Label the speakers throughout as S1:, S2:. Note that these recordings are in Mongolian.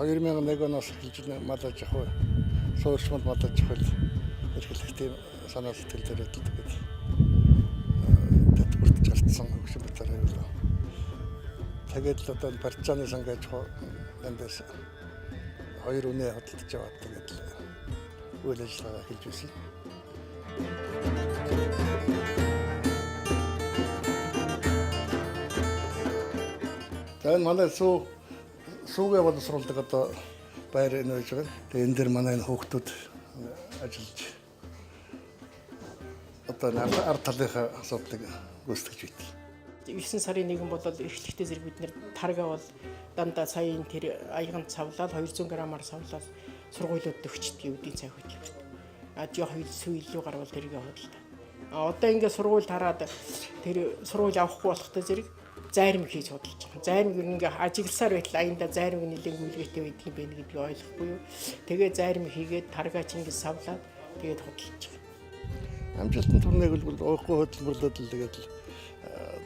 S1: 2001 оноос эхэлж малаж явах суурьшмал малаж явах эрхлэх тийм санаа сэтгэл төрөөд тэгээд тэтгэврт жалтсан хөгжим батараа юу. Тэгээд л одоо партизаны сан гэж эндээс 2 үнэ хөдөлж яваад тэгээд үйл ажиллагаа эхэлж байсан. Тэгээд манай сүүгээ боловсруулдаг одоо байр энэ байж байгаа. Тэгээд энэ дэр манай хүүхдүүд ажиллаж одоо ард талынхаа асуудлыг гүйцэтгэж байт.
S2: 9 сарын 1 бол эрхлэгтэй зэрэг бид нэр тарга бол дандаа саяын тэр аяганд савлаад 200 грамаар савлаад сургуулиуд өгчдөг үдийн цай хөдөлгөөн. Жоох илүү гарвал тэргээ хөдөлдөг. Одоо ингээд сургууль тараад тэр сургууль авахгүй болохтой зэрэг зарим хийж хөдөлж байгаа. Зарим ингээ ажигласаар байтал аянда зарим нэлээд гүйлгээтэй байдаг юм байна гэдгийг ойлгохгүй юу. Тэгээ зарим хийгээд таргаач ингэ савлаад тэгээд хөдөлж байгаа.
S1: Амжилтанд хүрнэг бол уухгүй хөдөлмөрлөд л тэгээд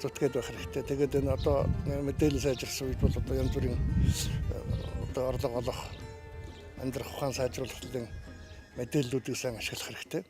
S1: зүтгээд байх хэрэгтэй. Тэгээд энэ одоо мэдээлэл сайжирсан үед бол одоо янз бүрийн одоо орлого олох, амьдрах ухаан сайжруулалтын мэдээллүүдийг сайн ашиглах хэрэгтэй.